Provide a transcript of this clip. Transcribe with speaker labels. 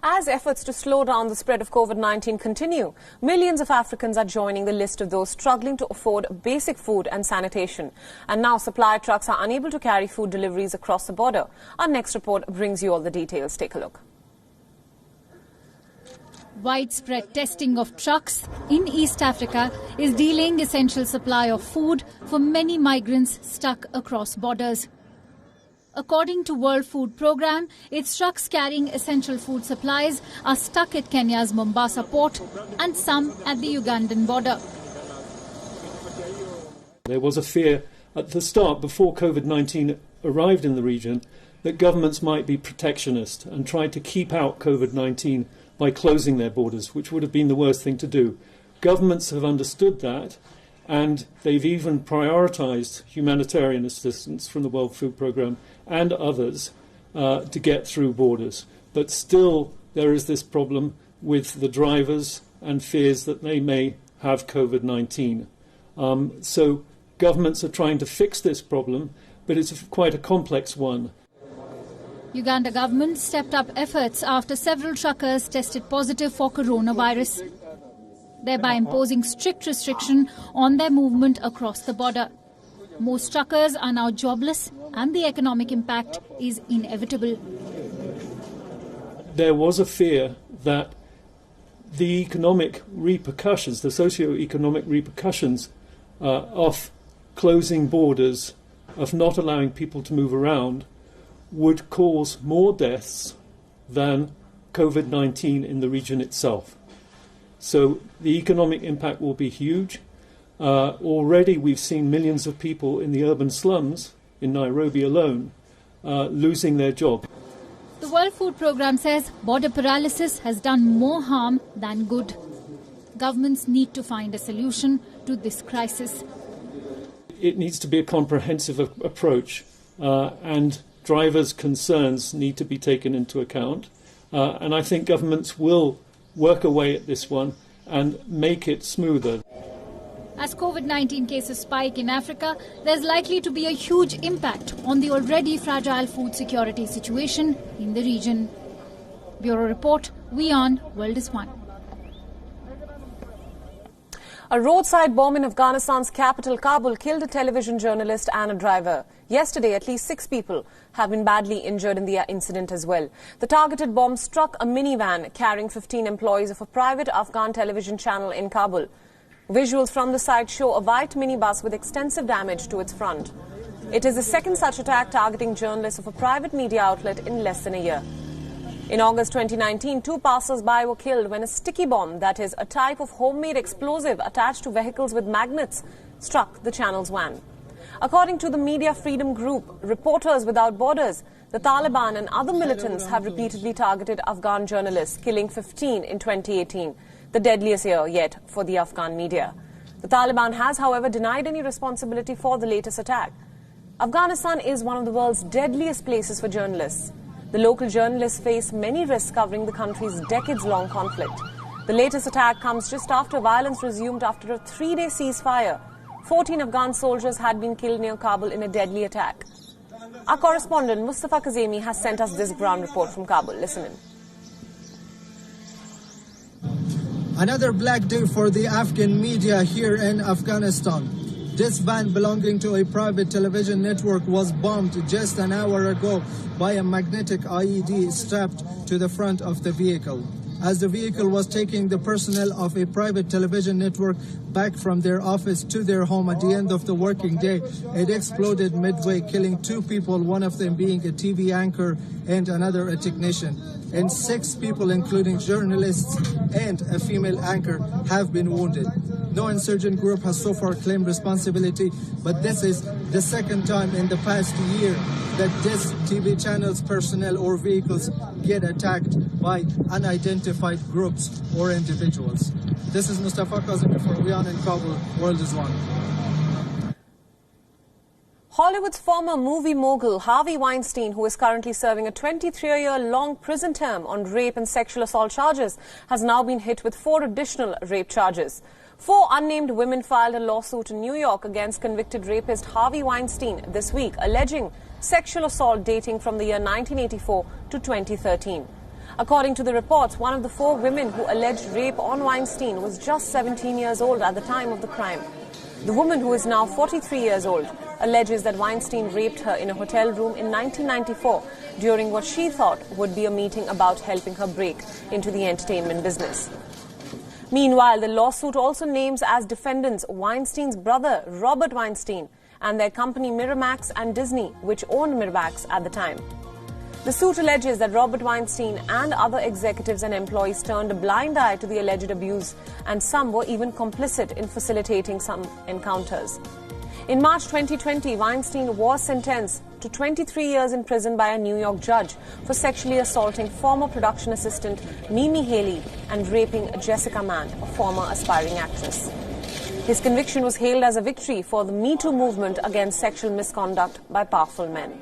Speaker 1: As efforts to slow down the spread of COVID-19 continue, millions of Africans are joining the list of those struggling to afford basic food and sanitation. And now supply trucks are unable to carry food deliveries across the border. Our next report brings you all the details. Take a look.
Speaker 2: Widespread testing of trucks in East Africa is delaying essential supply of food for many migrants stuck across borders. According to World Food Programme, its trucks carrying essential food supplies are stuck at Kenya's Mombasa port and some at the Ugandan border.
Speaker 3: There was a fear at the start, before COVID-19 arrived in the region, that governments might be protectionist and try to keep out COVID-19 by closing their borders, which would have been the worst thing to do. Governments have understood that, and they've even prioritised humanitarian assistance from the World Food Programme and others to get through borders. But still, there is this problem with the drivers and fears that they may have COVID-19. So governments are trying to fix this problem, but it's quite a complex one.
Speaker 2: Uganda government stepped up efforts after several truckers tested positive for coronavirus, thereby imposing strict restriction on their movement across the border. Most truckers are now jobless and the economic impact is inevitable.
Speaker 3: There was a fear that the economic repercussions, the socio-economic repercussions of closing borders, of not allowing people to move around, would cause more deaths than COVID-19 in the region itself. So the economic impact will be huge. Already we've seen millions of people in the urban slums in Nairobi alone losing their job.
Speaker 2: The World Food Programme says border paralysis has done more harm than good. Governments need to find a solution to this crisis.
Speaker 3: It needs to be a comprehensive approach, and drivers' concerns need to be taken into account. And I think governments will work away at this one and make it smoother.
Speaker 2: As COVID-19 cases spike in Africa, there's likely to be a huge impact on the already fragile food security situation in the region. Bureau Report, WION, World is One.
Speaker 1: A roadside bomb in Afghanistan's capital, Kabul, killed a television journalist and a driver. Yesterday, at least 6 people have been badly injured in the incident as well. The targeted bomb struck a minivan carrying 15 employees of a private Afghan television channel in Kabul. Visuals from the site show a white minibus with extensive damage to its front. It is the second such attack targeting journalists of a private media outlet in less than a year. In August 2019, 2 passers-by were killed when a sticky bomb, that is, a type of homemade explosive attached to vehicles with magnets, struck the channel's van. According to the media freedom group Reporters Without Borders, the Taliban and other militants have repeatedly targeted Afghan journalists, killing 15 in 2018, the deadliest year yet for the Afghan media. The Taliban has, however, denied any responsibility for the latest attack. Afghanistan is one of the world's deadliest places for journalists. The local journalists face many risks covering the country's decades-long conflict. The latest attack comes just after violence resumed after a 3-day ceasefire. 14 Afghan soldiers had been killed near Kabul in a deadly attack. Our correspondent Mustafa Kazemi has sent us this ground report from Kabul. Listen in.
Speaker 4: Another black day for the Afghan media here in Afghanistan. This van belonging to a private television network was bombed just an hour ago by a magnetic IED strapped to the front of the vehicle. As the vehicle was taking the personnel of a private television network back from their office to their home at the end of the working day, it exploded midway, killing 2 people, one of them being a TV anchor and another a technician. And 6 people, including journalists and a female anchor, have been wounded. No insurgent group has so far claimed responsibility, but this is the second time in the past year that this TV channel's personnel or vehicles get attacked by unidentified groups or individuals. This is Mustafa Kazemi for WION in Kabul. World is One.
Speaker 1: Hollywood's former movie mogul Harvey Weinstein, who is currently serving a 23-year-long prison term on rape and sexual assault charges, has now been hit with 4 additional rape charges. 4 unnamed women filed a lawsuit in New York against convicted rapist Harvey Weinstein this week, alleging sexual assault dating from the year 1984 to 2013. According to the reports, one of the 4 women who alleged rape on Weinstein was just 17 years old at the time of the crime. The woman, who is now 43 years old, alleges that Weinstein raped her in a hotel room in 1994 during what she thought would be a meeting about helping her break into the entertainment business. Meanwhile, the lawsuit also names as defendants Weinstein's brother, Robert Weinstein, and their company Miramax and Disney, which owned Miramax at the time. The suit alleges that Robert Weinstein and other executives and employees turned a blind eye to the alleged abuse, and some were even complicit in facilitating some encounters. In March 2020, Weinstein was sentenced to 23 years in prison by a New York judge for sexually assaulting former production assistant Mimi Haley and raping Jessica Mann, a former aspiring actress. His conviction was hailed as a victory for the Me Too movement against sexual misconduct by powerful men.